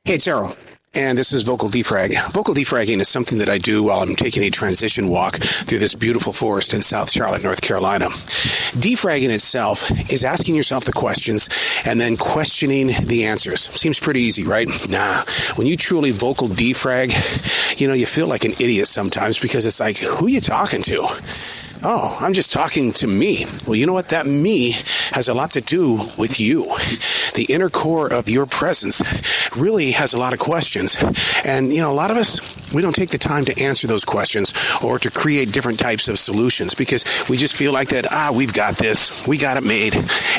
Hey, it's Errol, and this is vocal defrag. Vocal defragging is something that I do while I'm taking a transition walk through this beautiful forest in South Charlotte, North Carolina. Defragging itself is asking yourself the questions and then questioning the answers. Seems pretty easy, right? Nah. When you truly vocal defrag, you feel like an idiot sometimes because it's like, who are you talking to? Oh, I'm just talking to me. Well, you know what? That me has a lot to do with you. The inner core of your presence really has a lot of questions. And, a lot of us, we don't take the time to answer those questions or to create different types of solutions because we just feel like that, we've got this. We got it made.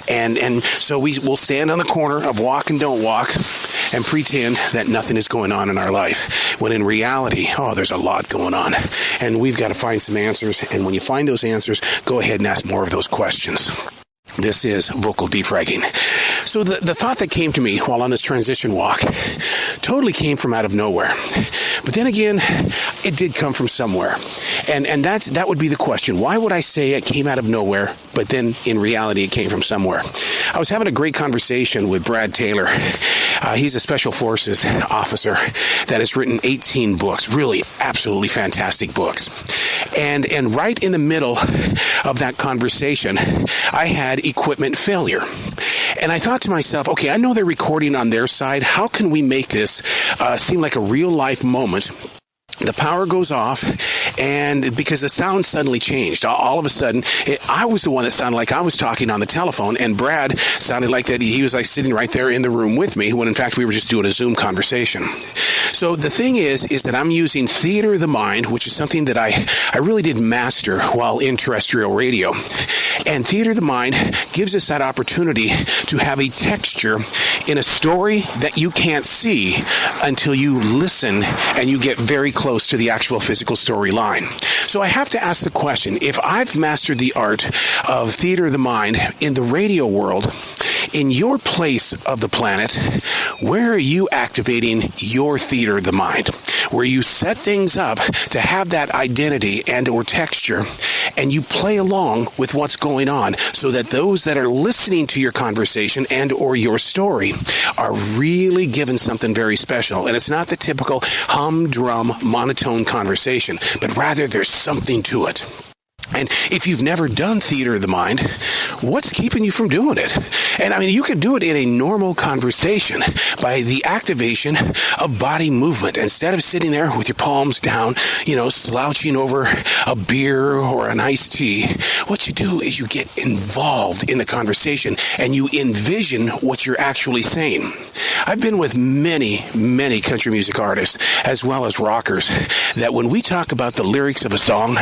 And so we'll stand on the corner of walk and don't walk and pretend that nothing is going on in our life. When in reality, there's a lot going on. And we've got to find some answers. And when you find those answers, go ahead and ask more of those questions. This is vocal defragging. So the thought that came to me while on this transition walk totally came from out of nowhere. But then again, it did come from somewhere. And that would be the question. Why would I say it came out of nowhere, but then in reality it came from somewhere? I was having a great conversation with Brad Taylor. He's a Special Forces officer that has written 18 books, really absolutely fantastic books. And right in the middle of that conversation, I had equipment failure. And I thought to myself, okay, I know they're recording on their side. How can we make this seem like a real life moment? The power goes off, and because the sound suddenly changed, all of a sudden, I was the one that sounded like I was talking on the telephone, and Brad sounded like that he was like sitting right there in the room with me, when in fact we were just doing a Zoom conversation. So the thing is that I'm using theater of the mind, which is something that I really did master while in terrestrial radio. And theater of the mind gives us that opportunity to have a texture in a story that you can't see until you listen and you get very close to the actual physical storyline. So I have to ask the question, if I've mastered the art of theater of the mind in the radio world, in your place of the planet, where are you activating your theater of the mind? Where you set things up to have that identity and or texture, and you play along with what's going on so that those that are listening to your conversation and or your story are really given something very special. And it's not the typical humdrum, monotone conversation, but rather there's something to it. And if you've never done theater of the mind, what's keeping you from doing it? And you can do it in a normal conversation by the activation of body movement. Instead of sitting there with your palms down, slouching over a beer or an iced tea, what you do is you get involved in the conversation and you envision what you're actually saying. I've been with many, many country music artists as well as rockers that when we talk about the lyrics of a song,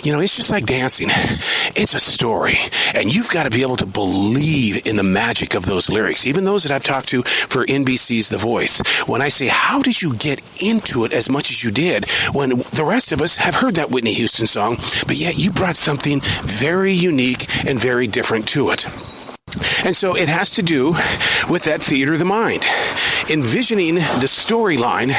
it's just like dancing. It's a story. And you've got to be able to believe in the magic of those lyrics. Even those that I've talked to for NBC's The Voice. When I say, how did you get into it as much as you did when the rest of us have heard that Whitney Houston song, but yet you brought something very unique and very different to it? And so it has to do with that theater of the mind, envisioning the storyline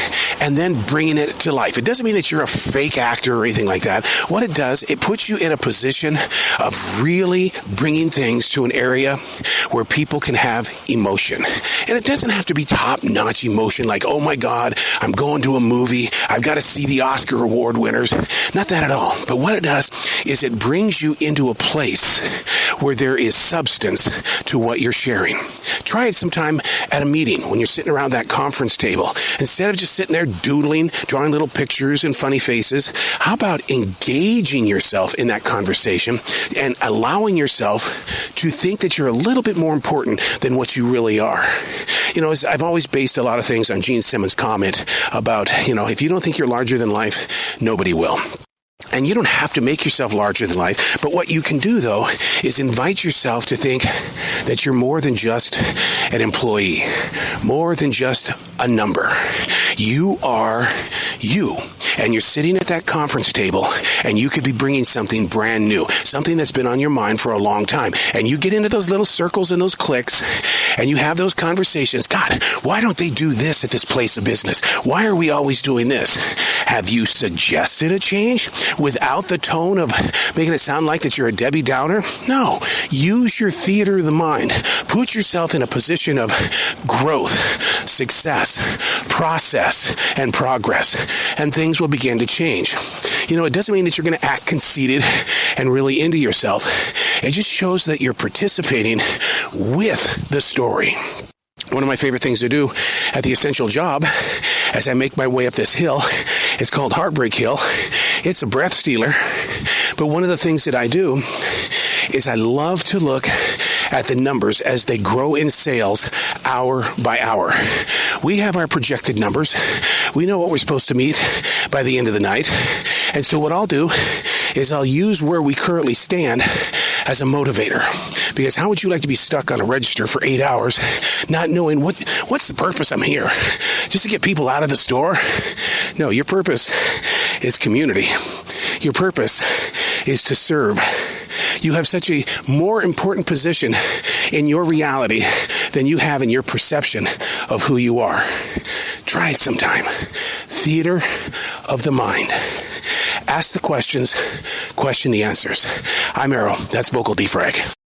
and then bringing it to life. It doesn't mean that you're a fake actor or anything like that. What it does, it puts you in a position of really bringing things to an area where people can have emotion. And it doesn't have to be top-notch emotion like, oh my God, I'm going to a movie, I've got to see the Oscar award winners. Not that at all. But what it does is it brings you into a place where there is substance to what you're sharing. Try it sometime at a meeting when you're sitting around that conference table. Instead of just sitting there doodling, drawing little pictures and funny faces, how about engaging yourself in that conversation and allowing yourself to think that you're a little bit more important than what you really are? I've always based a lot of things on Gene Simmons' comment about, if you don't think you're larger than life, nobody will. And you don't have to make yourself larger than life. But what you can do, though, is invite yourself to think that you're more than just an employee, more than just a number. You are you. And you're sitting at that conference table, and you could be bringing something brand new, something that's been on your mind for a long time. And you get into those little circles and those cliques, and you have those conversations. God, why don't they do this at this place of business? Why are we always doing this? Have you suggested a change? without the tone of making it sound like that you're a Debbie Downer. No, use your theater of the mind. Put yourself in a position of growth, success, process, and progress, and things will begin to change. It doesn't mean that you're going to act conceited and really into yourself. It just shows that you're participating with the story. One of my favorite things to do at the Essential Job as I make my way up this hill, it's called Heartbreak Hill. It's a breath stealer. But one of the things that I do is I love to look at the numbers as they grow in sales hour by hour. We have our projected numbers. We know what we're supposed to meet by the end of the night. And so what I'll do is I'll use where we currently stand as a motivator. Because how would you like to be stuck on a register for 8 hours, not knowing what's the purpose I'm here? Just to get people out of the store? No, your purpose is community. Your purpose is to serve. You have such a more important position in your reality than you have in your perception of who you are. Try it sometime. Theater of the mind. Ask the questions, question the answers. I'm Arrow. That's Vocal Defrag.